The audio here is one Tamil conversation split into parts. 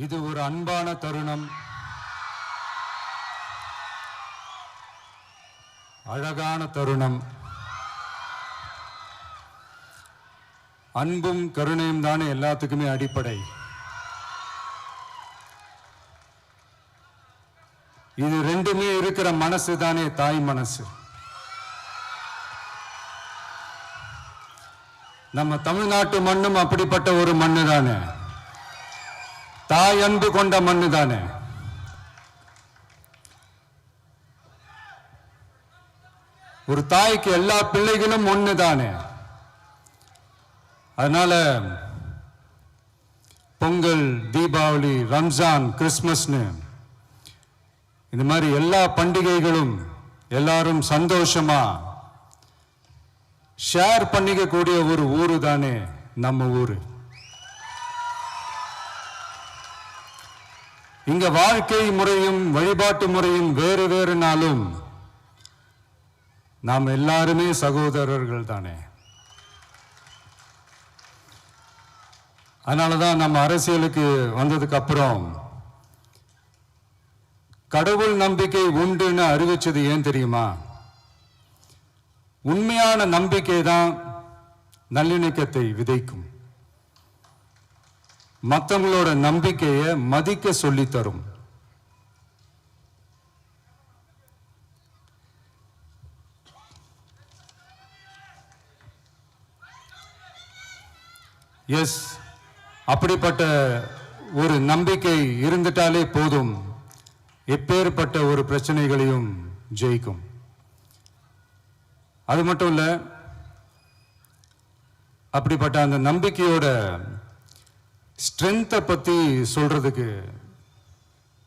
இது ஒரு அன்பான தருணம், அழகான தருணம். அன்பும் கருணையும் தானே எல்லாத்துக்குமே அடிப்படை. இது ரெண்டுமே இருக்கிற மனசு தானே தாய் மனசு. நம்ம தமிழ்நாட்டு மண்ணும் அப்படிப்பட்ட ஒரு மண்ணு தானே, தாய் அன்பு கொண்ட மண்ணு தானே. ஒரு தாய்க்கு எல்லா பிள்ளைகளும் ஒண்ணு தானே. அதனால பொங்கல், தீபாவளி, ரம்ஜான், கிறிஸ்துமஸ்னு இந்த மாதிரி எல்லா பண்டிகைகளும் எல்லாரும் சந்தோஷமா ஷேர் பண்ணிக்க கூடிய ஒரு ஊரு தானே நம்ம ஊரு. இங்க வாழ்க்கை முறையும் வழிபாட்டு முறையும் வேறு வேறுனாலும் நாம் எல்லாருமே சகோதரர்கள் தானே. அதனாலதான் நம்ம அரசியலுக்கு வந்ததுக்கு அப்புறம் கடவுள் நம்பிக்கை உண்டுன்னு அறிவிச்சது ஏன் தெரியுமா? உண்மையான நம்பிக்கை தான் நல்லிணக்கத்தை விதைக்கும், மற்றவங்களோட நம்பிக்கையை மதிக்க சொல்லி தரும். எஸ், அப்படிப்பட்ட ஒரு நம்பிக்கை இருந்துட்டாலே போதும், எப்பேற்பட்ட ஒரு பிரச்சனைகளையும் ஜெயிக்கும். அது மட்டும் இல்ல, அப்படிப்பட்ட அந்த நம்பிக்கையோட ஸ்ட்ரென்த்தை பத்தி சொல்றதுக்கு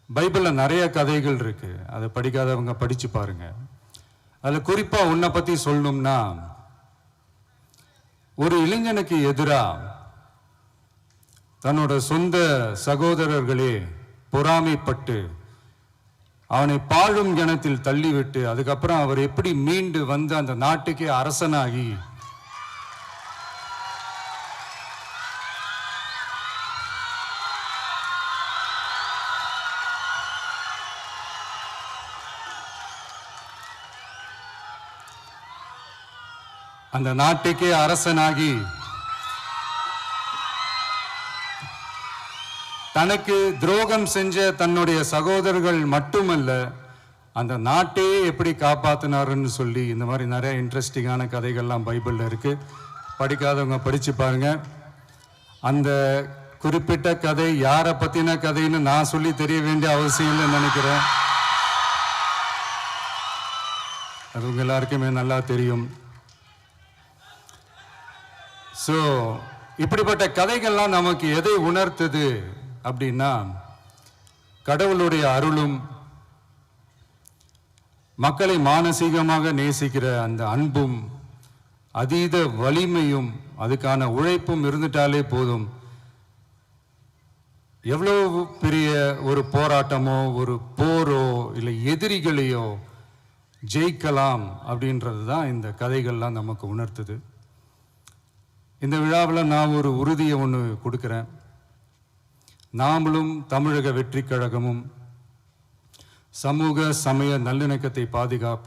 பைபிள்ல நிறைய கதைகள் இருக்கு. அதை படிக்காதவங்க படிச்சு பாருங்க. அதுல குறிப்பா உன்னை பத்தி சொல்லணும்னா, ஒரு இளைஞனுக்கு எதிரா தன்னோட சொந்த சகோதரர்களே பொறாமைப்பட்டு அவனை பாழும் கிணத்தில் தள்ளிவிட்டு அதுக்கப்புறம் அவர் எப்படி மீண்டு வந்து அந்த நாட்டுக்கே அரசனாகி அந்த நாட்டுக்கே அரசனாகி தனக்கு துரோகம் செஞ்ச தன்னுடைய சகோதரர்கள் மட்டுமல்ல, அந்த நாட்டையே எப்படி காப்பாத்தினாருன்னு சொல்லி இந்த மாதிரி நிறைய இன்ட்ரெஸ்டிங்கான கதைகள்லாம் பைபிள்ல இருக்கு. படிக்காதவங்க படிச்சு பாருங்க. அந்த குறிப்பிட்ட கதை யாரை பத்தின கதைன்னு நான் சொல்லி தெரிய வேண்டிய அவசியம் இல்லைன்னு நினைக்கிறேன். அது உங்க எல்லாருக்குமே நல்லா தெரியும். ஸோ இப்படிப்பட்ட கதைகள்லாம் நமக்கு எதை உணர்த்துது அப்படின்னா, கடவுளுடைய அருளும் மக்களை மானசீகமாக நேசிக்கிற அந்த அன்பும் அதீத வலிமையும் அதுக்கான உழைப்பும் இருந்துட்டாலே போதும், எவ்வளவு பெரிய ஒரு போராட்டமோ ஒரு போரோ இல்லை எதிரிகளையோ ஜெயிக்கலாம் அப்படின்றது தான் இந்த கதைகள்லாம் நமக்கு உணர்த்துது. இந்த விழாவில் நான் ஒரு உறுதியை ஒன்று கொடுக்குறேன். நாமளும் தமிழக வெற்றி கழகமும் சமூக சமய நல்லிணக்கத்தை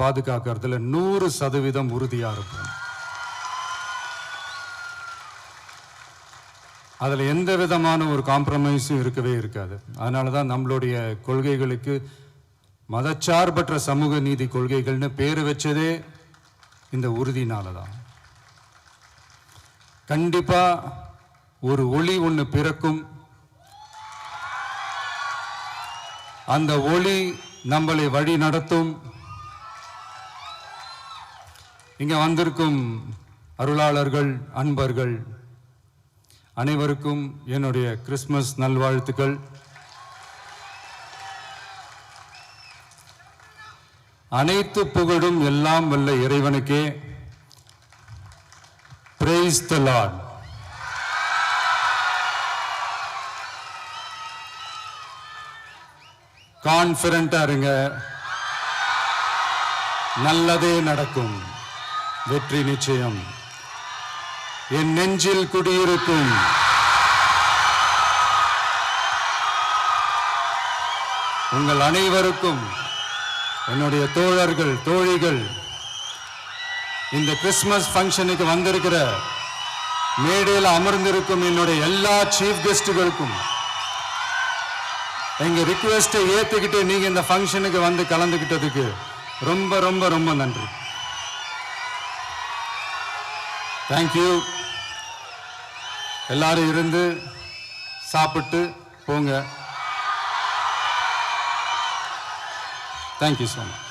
பாதுகாக்கிறதுல 100% உறுதியா இருப்போம். அதுல எந்த விதமான ஒரு காம்ப்ரமைஸும் இருக்கவே இருக்காது. அதனாலதான் நம்மளுடைய கொள்கைகளுக்கு மதச்சார்பற்ற சமூக நீதி கொள்கைகள்னு பேரு வச்சதே இந்த உறுதினாலதான். கண்டிப்பா ஒரு ஒளி ஒன்று பிறக்கும். அந்த ஒளி நம்மளை வழி நடத்தும். இங்க வந்திருக்கும் அருளாளர்கள், அன்பர்கள் அனைவருக்கும் என்னுடைய கிறிஸ்துமஸ் நல்வாழ்த்துக்கள். அனைத்து புகழும் எல்லாம் வல்ல இறைவனுக்கே. Praise the Lord. கான்ஃபிடென்ட்டா இருங்க, நல்லதே நடக்கும், வெற்றி நிச்சயம். என் நெஞ்சில் குடியிருக்கும் உங்கள் அனைவருக்கும் என்னுடைய தோழர்கள் தோழிகள் இந்த கிறிஸ்மஸ் ஃபங்க்ஷனுக்கு வந்திருக்கிற மேடையில் அமர்ந்திருக்கும் என்னுடைய எல்லா சீஃப் கெஸ்டுகளுக்கும் எங்க ரிக்வெஸ்டை ஏத்துக்கிட்டு நீங்க இந்த ஃபங்க்ஷனுக்கு வந்து கலந்துக்கிட்டதுக்கு ரொம்ப ரொம்ப ரொம்ப நன்றி. தேங்க்யூ. எல்லாரும் இருந்து சாப்பிட்டு போங்க. Thank you so much.